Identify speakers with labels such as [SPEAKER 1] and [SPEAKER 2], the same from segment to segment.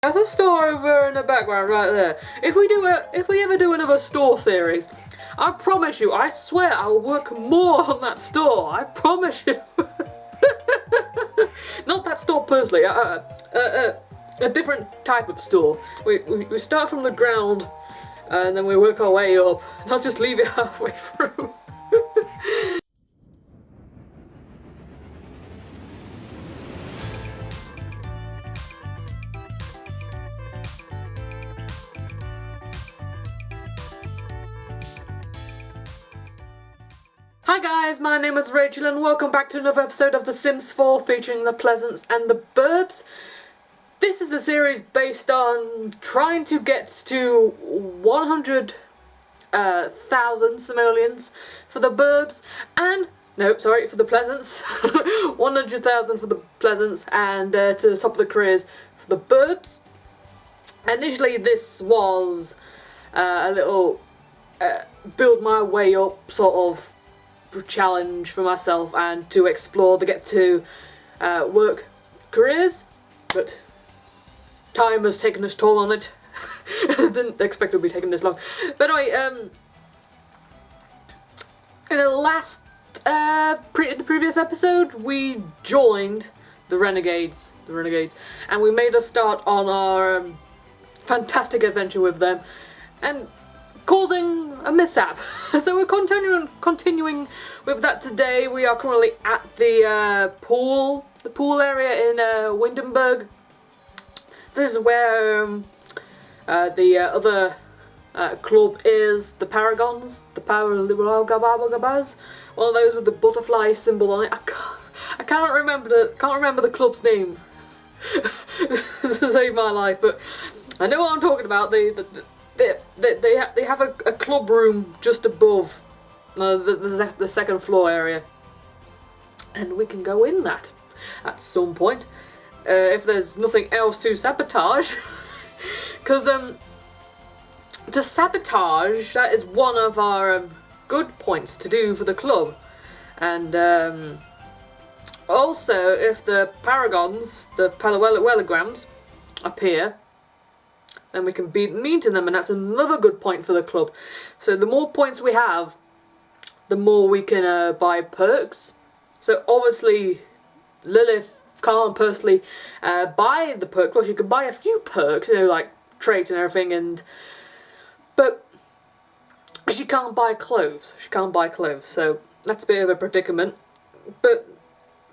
[SPEAKER 1] There's a store over in the background right there. If we ever do another store series, I promise you, I swear I will work more on that store. I promise you. Not that store personally. A different type of store. We start from the ground and then we work our way up. Not just leave it halfway through. Hi guys, my name is Rachel and welcome back to another episode of The Sims 4 featuring the Pleasants and the Burbs. This is a series based on trying to get to 100,000 simoleons for the Burbs and, no, sorry, for the Pleasants. 100,000 for the Pleasants and to the top of the careers for the Burbs. Initially this was a little build my way up sort of challenge for myself and to explore the get to work careers, but time has taken its toll on it. I didn't expect it would be taking this long. But anyway, in the last the previous episode we joined the Renegades, and we made a start on our fantastic adventure with them and causing a mishap. So we're continuing with that today. We are currently at the pool area in Windenburg. This is where the other club is, the Paragons, the Paralgabagabas, one of those with the butterfly symbol on it. I can't remember the club's name to save my life, but I know what I'm talking about. They have a club room just above the second floor area, and we can go in that at some point if there's nothing else to sabotage. Because to sabotage, that is one of our good points to do for the club, and also if the Paragons, the parallelograms, appear, then we can be mean to them, and that's another good point for the club. So the more points we have, the more we can buy perks. So obviously Lilith can't personally buy the perk. Well, she can buy a few perks, you know, like traits and everything, but she can't buy clothes. So that's a bit of a predicament. But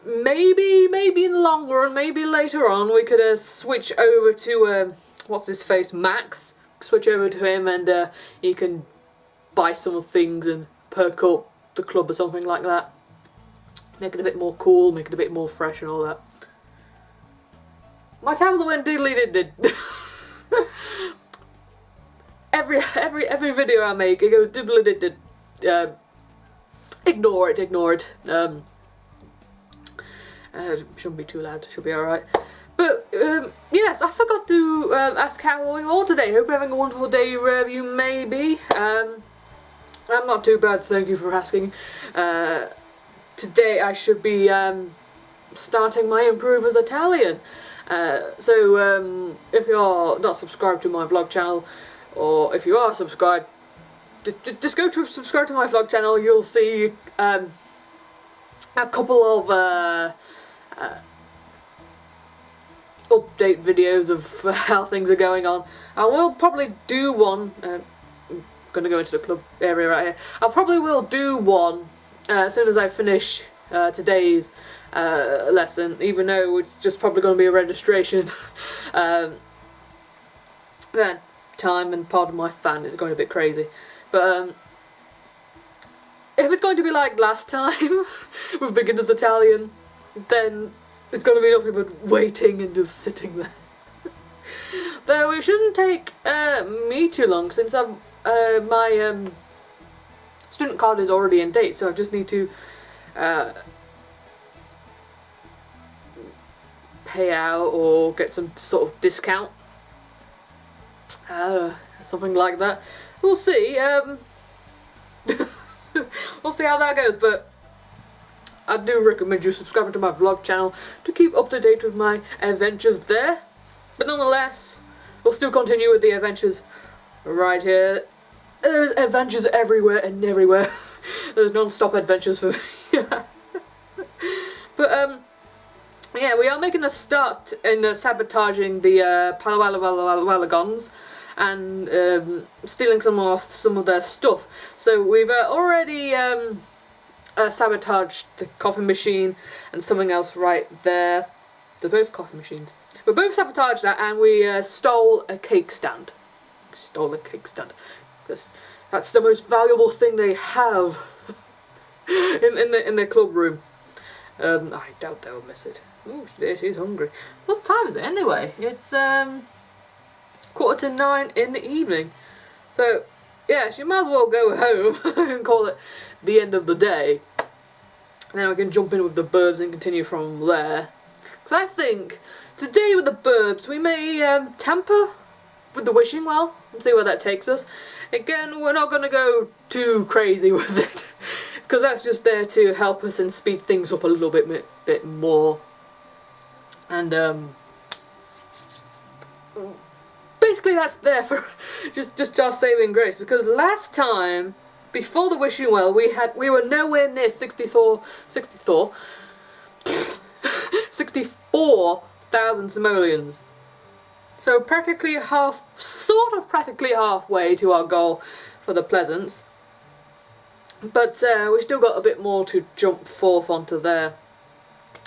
[SPEAKER 1] maybe in the long run, maybe later on, we could switch over to what's his face, Max. Switch over to him and he can buy some things and perk up the club or something like that. Make it a bit more cool, make it a bit more fresh and all that. My tablet went diddly-did. every video I make, it goes diddly-did. Ignore it. Shouldn't be too loud, should be alright. But, yes, I forgot to ask how you all today. Hope you're having a wonderful day wherever you may be. I'm not too bad, thank you for asking. Today I should be starting my Improvers Italian. So if you're not subscribed to my vlog channel, or if you are subscribed, just go to subscribe to my vlog channel. You'll see a couple of update videos of how things are going on. I will probably do one. I'm gonna go into the club area right here. I probably will do one as soon as I finish today's lesson, even though it's just probably going to be a registration. Then time and pardon my fan is going a bit crazy, but if it's going to be like last time with beginners Italian, then it's going to be nothing but waiting and just sitting there. Though it shouldn't take me too long, since my student card is already in date, so I just need to pay out or get some sort of discount. Something like that. We'll see. We'll see how that goes, but I do recommend you subscribing to my vlog channel to keep up to date with my adventures there. But nonetheless, we'll still continue with the adventures right here. There's adventures everywhere and everywhere. There's non-stop adventures for me. But yeah, we are making a start in sabotaging the Palawalawalawalagons and stealing some of their stuff. So we've already sabotaged the coffee machine and something else right there. They're both coffee machines. We both sabotaged that, and we stole a cake stand. That's the most valuable thing they have in their club room. I doubt they'll miss it. Oh, she's hungry. What time is it anyway? It's 9:15 in the evening. So yeah, she might as well go home and call it the end of the day. And then we can jump in with the burbs and continue from there. Because I think today with the burbs we may tamper with the wishing well and see where that takes us. Again, we're not going to go too crazy with it, because that's just there to help us and speed things up a little bit more. And basically that's there for just our saving grace, because last time, before the wishing well, we were nowhere near 64,000 simoleons. So practically practically halfway to our goal for the Pleasance. But we still got a bit more to jump forth onto there.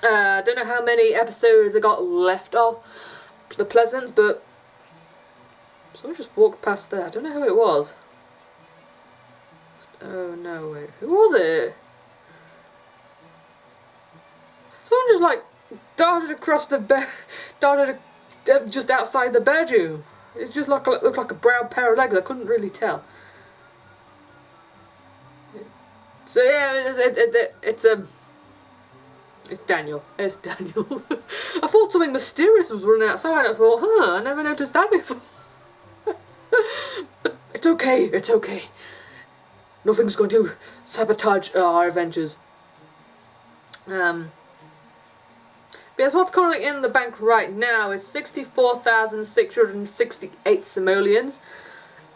[SPEAKER 1] I don't know how many episodes I got left of the Pleasance, but someone just walked past there. I don't know who it was. Oh no, wait, who was it? Someone just like darted across the bed, just outside the bedroom. It just looked like a brown pair of legs. I couldn't really tell. So yeah, it's Daniel. It's Daniel. I thought something mysterious was running outside. I thought, I never noticed that before. But it's okay. It's okay. Nothing's going to sabotage our adventures. Because what's currently in the bank right now is 64,668 simoleons.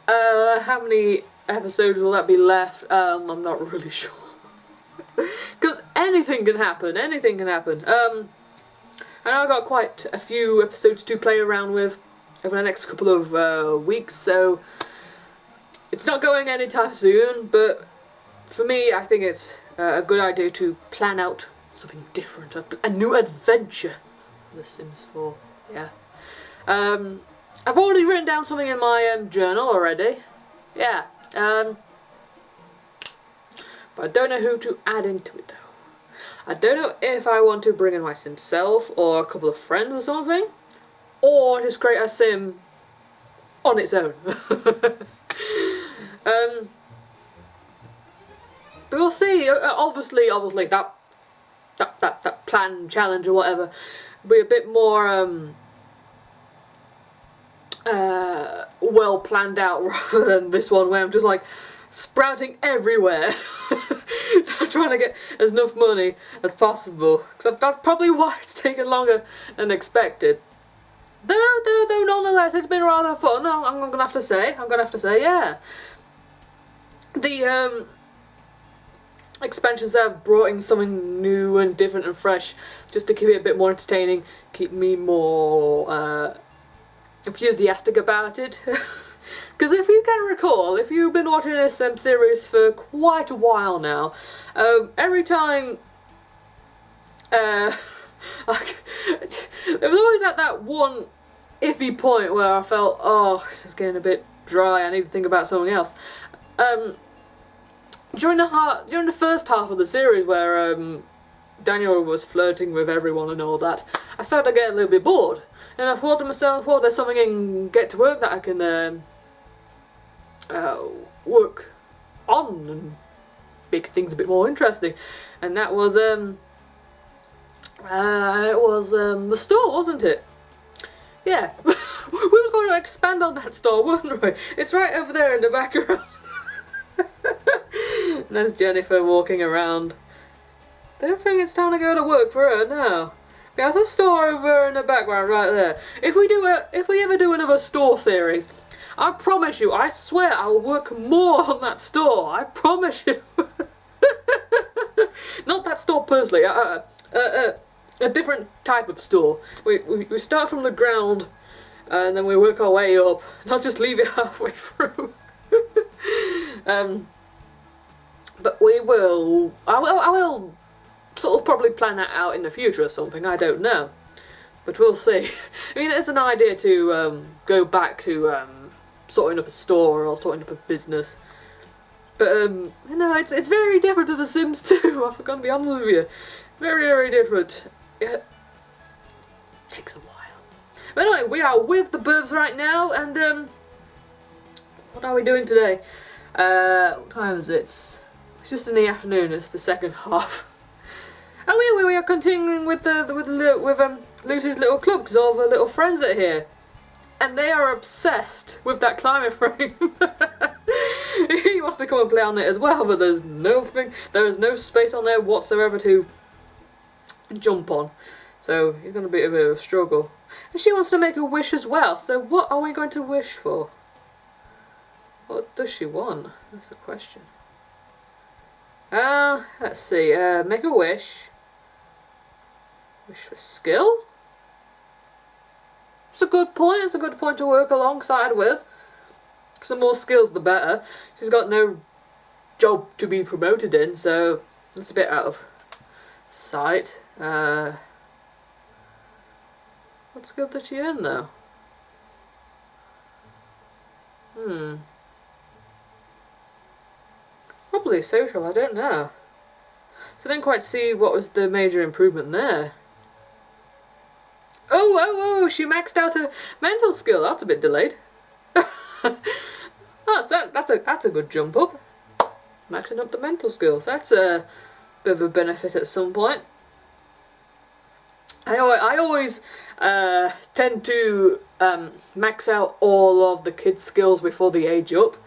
[SPEAKER 1] How many episodes will that be left? I'm not really sure. Because anything can happen. Anything can happen. I know I've got quite a few episodes to play around with over the next couple of weeks, so it's not going anytime soon. But for me, I think it's a good idea to plan out something different, a new adventure for The Sims 4, yeah. I've already written down something in my journal already, yeah. But I don't know who to add into it though. I don't know if I want to bring in my Sim self or a couple of friends or something, or just create a Sim on its own. But we'll see. Obviously that plan, challenge or whatever will be a bit more well planned out rather than this one where I'm just like sprouting everywhere trying to get as enough money as possible, because that's probably why it's taken longer than expected. Though nonetheless it's been rather fun. I'm gonna have to say, yeah. The expansions have brought in something new and different and fresh, just to keep it a bit more entertaining, keep me more enthusiastic about it. Because if you can recall, if you've been watching this series for quite a while now, every time there was always that one iffy point where I felt, oh, this is getting a bit dry, I need to think about something else. During the first half of the series, where Daniel was flirting with everyone and all that, I started to get a little bit bored, and I thought to myself, well, there's something in Get to Work that I can work on and make things a bit more interesting, and that was the store, wasn't it? Yeah, we was going to expand on that store, weren't we? It's right over there in the background. And there's Jennifer walking around. Don't think it's time to go to work for her now. There's a store over in the background right there. If we ever do another store series, I promise you, I swear I will work more on that store. I promise you. Not that store personally. A different type of store. We start from the ground, and then we work our way up. Not just leave it halfway through. But we will. I will sort of probably plan that out in the future or something. I don't know, but we'll see. I mean, it's an idea to go back to sorting up a store or sorting up a business. But you know, it's very different to The Sims 2. I'm gonna be honest with you, very, very different. It takes a while. But anyway, we are with the Burbs right now, and what are we doing today? What time is it? It's just in the afternoon. It's the second half. Oh, we are continuing with Lucy's little club because all of her little friends are here, and they are obsessed with that climbing frame. He wants to come and play on it as well, but there is no space on there whatsoever to jump on, so it's going to be a bit of a struggle. And she wants to make a wish as well. So what are we going to wish for? What does she want? That's the question. Let's see. Make a wish. Wish for skill? It's a good point. It's a good point to work alongside with. Because the more skills, the better. She's got no job to be promoted in, so that's a bit out of sight. What skill did she earn, though? Probably social, I don't know. So I didn't quite see what was the major improvement there. Oh, she maxed out her mental skill. That's a bit delayed. That's a good jump up. Maxing up the mental skills. That's a bit of a benefit at some point. I always tend to max out all of the kids' skills before they age up,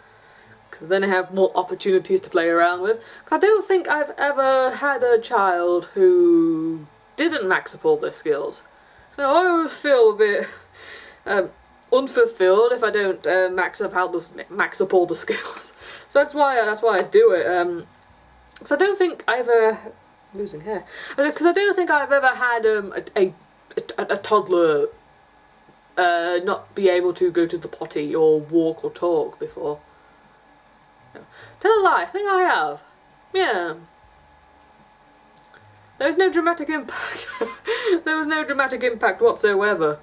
[SPEAKER 1] because then I have more opportunities to play around with. Because I don't think I've ever had a child who didn't max up all their skills. So I always feel a bit unfulfilled if I don't max up all the skills. So that's why I do it. Because I don't think I've losing hair. Because I don't think I've ever had a toddler not be able to go to the potty or walk or talk before. No. Tell a lie, I think I have. Yeah. There was no dramatic impact. There was no dramatic impact whatsoever.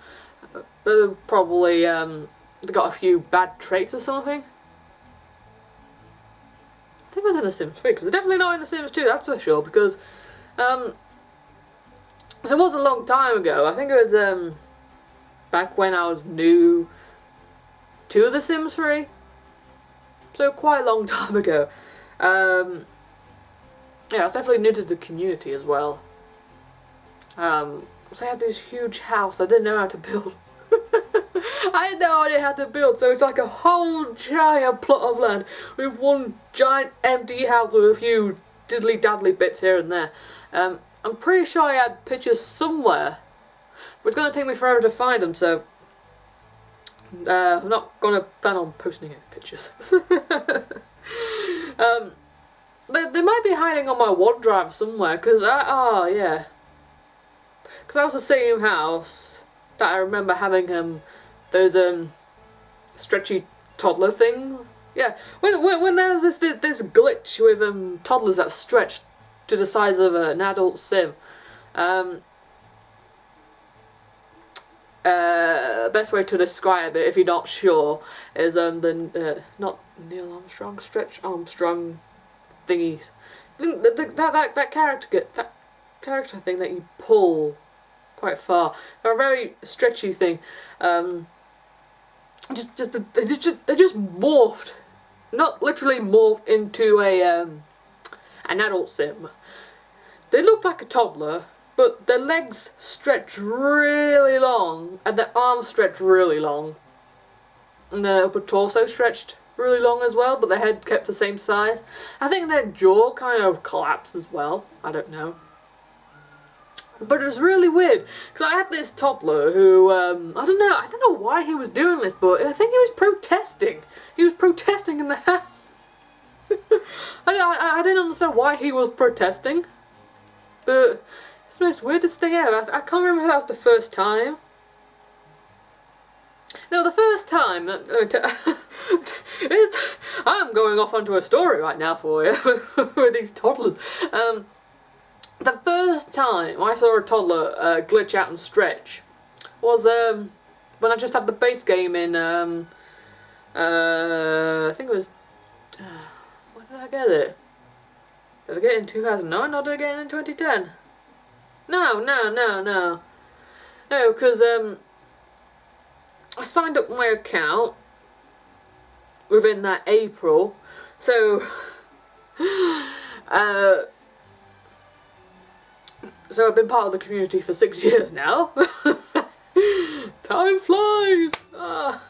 [SPEAKER 1] Probably they got a few bad traits or something. I think it was in The Sims 3, because they're definitely not in The Sims 2, that's for sure, because so it was a long time ago. I think it was back when I was new to The Sims 3, so quite a long time ago. Yeah, I was definitely new to the community as well. So I had this huge house I didn't know how to build. I had no idea how to build, so it's like a whole giant plot of land with one giant empty house with a few diddly-daddly bits here and there. I'm pretty sure I had pictures somewhere, but it's going to take me forever to find them, so I'm not going to plan on posting any pictures. They might be hiding on my OneDrive somewhere, because yeah. Because that was the same house that I remember having those stretchy toddler things. Yeah, when there was this glitch with toddlers that stretched to the size of an adult sim. Best way to describe it, if you're not sure, is not Neil Armstrong, Stretch Armstrong thingies. That character thing that you pull quite far. They're a very stretchy thing. They just morphed, not literally morphed into an adult sim. They look like a toddler, but their legs stretch really long, and their arms stretch really long, and their upper torso stretched really long as well, but their head kept the same size. I think their jaw kind of collapsed as well. I don't know. But it was really weird because I had this toddler who I don't know why he was doing this, but I think he was protesting. He was protesting in the house. I didn't understand why he was protesting, but it's the most weirdest thing ever. I can't remember if that was the first time. No, the first time. I'm going off onto a story right now for you with these toddlers. The first time I saw a toddler glitch out and stretch was when I just had the base game in I think it was when did I get it? Did I get it in 2009 or did I get it in 2010? No, because I signed up my account within that April, so so I've been part of the community for 6 years now. Time flies! Ah.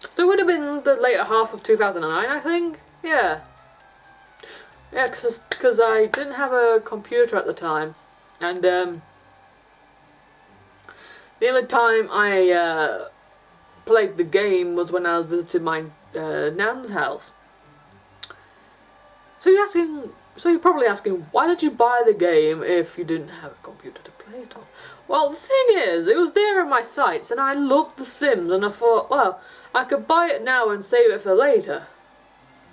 [SPEAKER 1] So it would have been the later half of 2009, I think. Yeah, because I didn't have a computer at the time, and the only time I played the game was when I visited my nan's house. So you're probably asking, why did you buy the game if you didn't have a computer to play it on? Well, the thing is, it was there in my sights, and I loved The Sims, and I thought, well, I could buy it now and save it for later.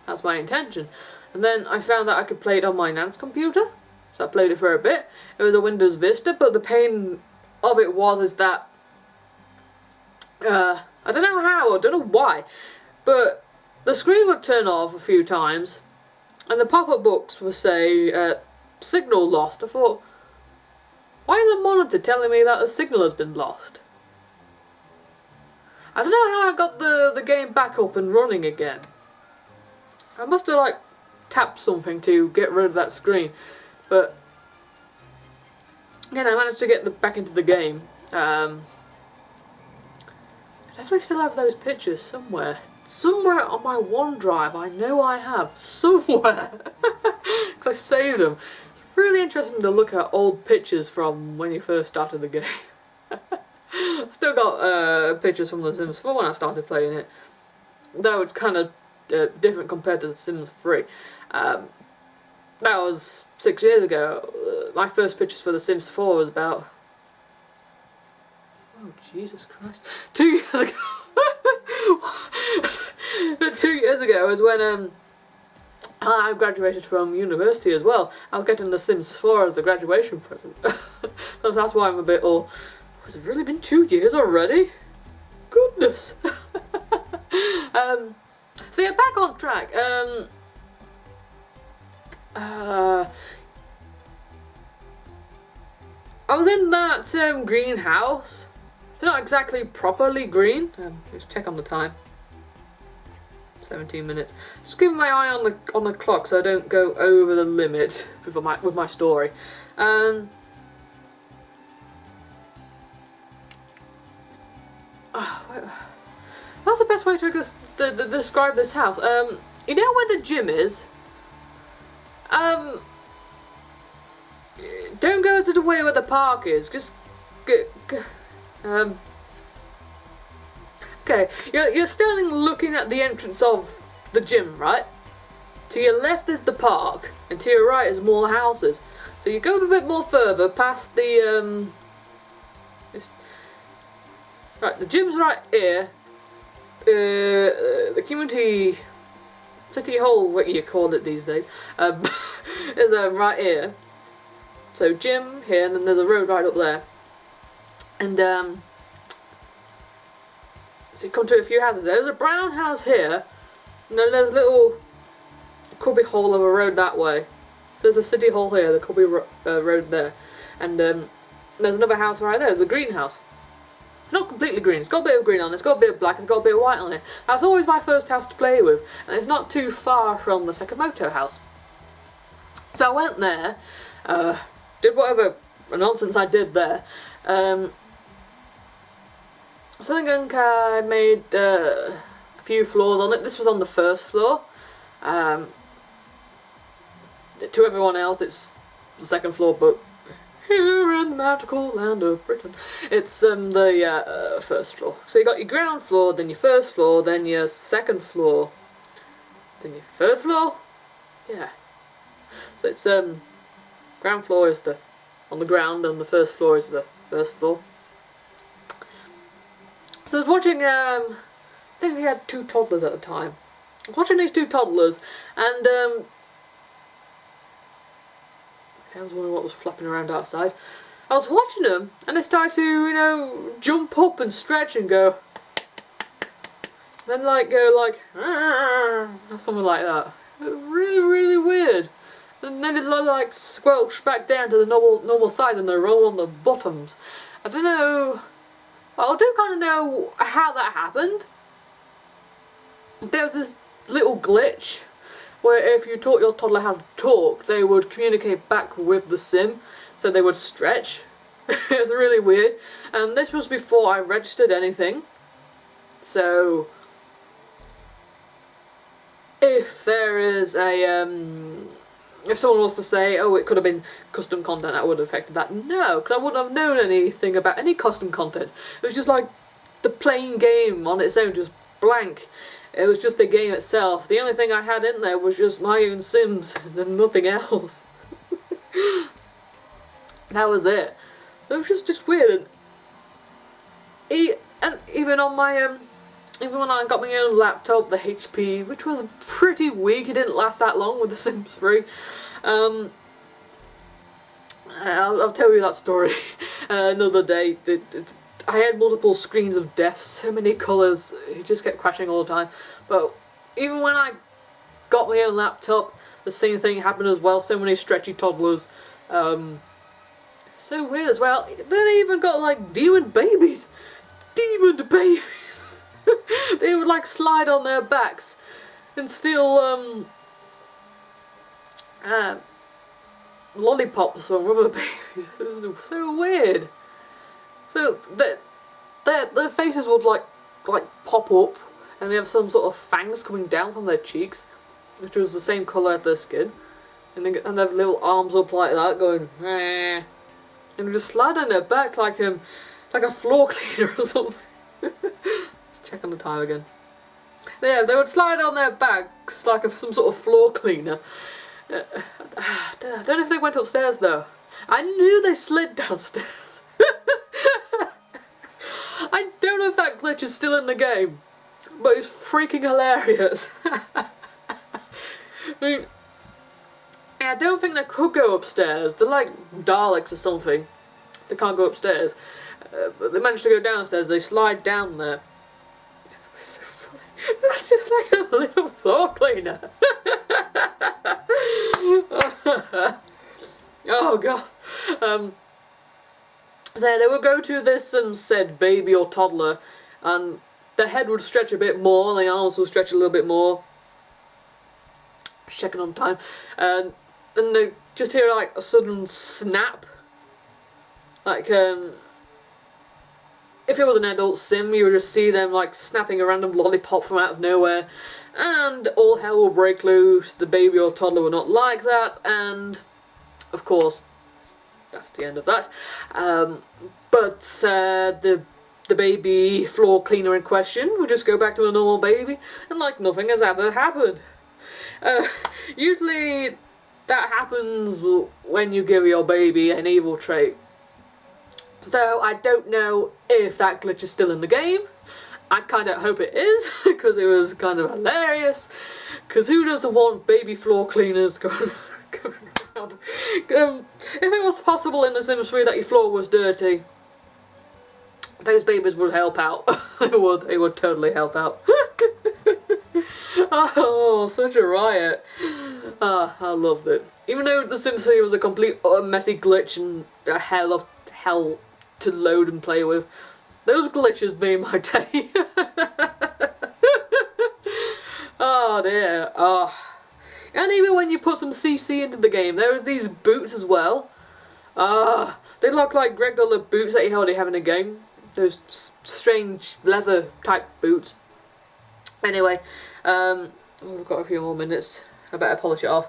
[SPEAKER 1] That's my intention. And then I found that I could play it on my nan's computer, so I played it for a bit. It was a Windows Vista, but the pain of it is that I don't know how, or don't know why, but the screen would turn off a few times, and the pop-up box would say, signal lost. I thought, why is the monitor telling me that the signal has been lost? I don't know how I got the game back up and running again. I must have like tapped something to get rid of that screen, but again, I managed to get back into the game. I definitely still have those pictures somewhere. Somewhere on my OneDrive, I know I have. Somewhere. Because I saved them. It's really interesting to look at old pictures from when you first started the game. I still got pictures from The Sims 4 when I started playing it. Though it's kind of different compared to The Sims 3. That was 6 years ago. My first pictures for The Sims 4 was about... Oh, Jesus Christ. 2 years ago. 2 years ago was when I graduated from university as well. I was getting The Sims 4 as a graduation present. So that's why I'm a bit all... Has it really been 2 years already? Goodness. So yeah, back on track. I was in that greenhouse. It's not exactly properly green. Let's check on the time. 17 minutes. Just keeping my eye on the clock so I don't go over the limit with my story. What's the best way to describe this house? You know where the gym is? Don't go to the way where the park is. Just okay, you're still looking at the entrance of the gym, right? To your left is the park, and to your right is more houses. So you go a bit more further past the right, the gym's right here. The community city hall, what you call it these days, is right here. So gym here, and then there's a road right up there. And so you come to a few houses. There's a brown house here, and then there's a little cubby hole of a road that way. So there's a city hall here, the cubby road there, and there's another house right there. There's a greenhouse. It's not completely green. It's got a bit of green on it. It's got a bit of black. It's got a bit of white on it. That's always my first house to play with, and it's not too far from the Sakamoto house. So I went there, did whatever nonsense I did there. So I think I made a few floors on it. This was on the first floor. to everyone else it's the second floor, but here in the magical land of Britain, it's the first floor. So you got your ground floor, then your first floor, then your second floor, then your third floor. Yeah. So it's ground floor is the on the ground, and the first floor is the first floor. So I was watching. I think we had 2 toddlers at the time. I was watching these 2 toddlers, and I was wondering what was flapping around outside. I was watching them, and they started to, you know, jump up and stretch and go. Then go like, or something like that. Really, really weird. And then it like squelched back down to the normal size, and they roll on the bottoms. I don't know. Well, I do kind of know how that happened. There was this little glitch where if you taught your toddler how to talk, they would communicate back with the sim, so they would stretch. It's really weird. And this was before I registered anything. So if there is a if someone was to say, oh, it could have been custom content that would have affected that, no, because I wouldn't have known anything about any custom content. It was just like the plain game on its own, just blank. It was just the game itself. The only thing I had in there was just my own Sims and nothing else. That was it. It was just weird. And even on my even when I got my own laptop, the HP, which was pretty weak, it didn't last that long with The Sims 3. I'll tell you that story another day. I had multiple screens of death, so many colours, it just kept crashing all the time. But even when I got my own laptop, the same thing happened as well, so many stretchy toddlers. So weird as well. Then they even got like demon babies. Demon babies! They would like slide on their backs and steal lollipops from other babies. It was so weird. So their faces would like pop up, and they have some sort of fangs coming down from their cheeks, which was the same colour as their skin, and they have little arms up like that, going, eh, and just slide on their back like a floor cleaner or something. Let's check on the time again. Yeah, they would slide on their backs like some sort of floor cleaner. I don't know if they went upstairs though. I knew they slid downstairs. I don't know if that glitch is still in the game, but it's freaking hilarious. I don't think they could go upstairs. They're like Daleks or something. They can't go upstairs. But they managed to go downstairs. They slide down there. It's so funny. That's just like a little floor cleaner. Oh god. So they would go to this said baby or toddler, and the head would stretch a bit more, and the arms would stretch a little bit more. Just checking on time. And they just hear like a sudden snap. Like if it was an adult sim, you would just see them like snapping a random lollipop from out of nowhere, and all hell will break loose. The baby or toddler will not like that, and of course that's the end of that. But the baby floor cleaner in question would just go back to a normal baby, and like nothing has ever happened. Usually that happens when you give your baby an evil trait. Though I don't know if that glitch is still in the game. I kind of hope it is, because it was kind of hilarious. Because who doesn't want baby floor cleaners going around? If it was possible in The Sims 3 that your floor was dirty, those babies would help out. They would totally help out. Oh, such a riot. I loved it. Even though The Sims 3 was a complete messy glitch and a hell to load and play with, those glitches made my day. Oh dear. Oh. And even when you put some CC into the game, there was these boots as well. They look like regular boots that you already have in a game. Those strange leather type boots. Anyway, we've got a few more minutes. I better polish it off.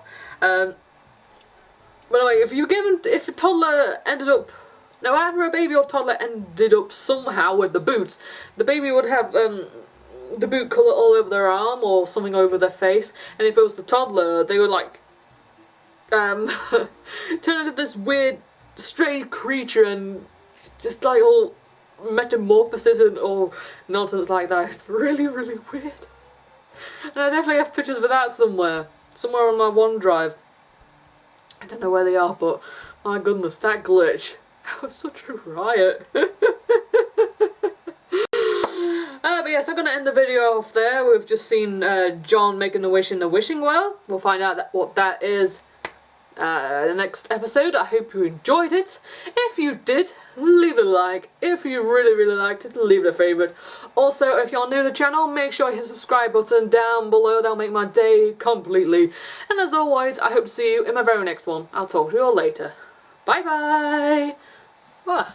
[SPEAKER 1] But anyway, if a toddler ended up, now either a baby or toddler ended up somehow with the boots, the baby would have the boot colour all over their arm or something over their face, and if it was the toddler, they would like turn into this weird, strange creature and just like all metamorphosis and all nonsense like that. It's really, really weird. And I definitely have pictures of that somewhere on my OneDrive. I don't know where they are, but my goodness, that glitch. That was such a riot. But yes, I'm going to end the video off there. We've just seen John making a wish in the wishing well. We'll find out what that is the next episode. I hope you enjoyed it. If you did, leave a like. If you really, really liked it, leave it a favourite. Also, if you're new to the channel, make sure you hit the subscribe button down below. That'll make my day completely. And as always, I hope to see you in my very next one. I'll talk to you all later. Bye bye!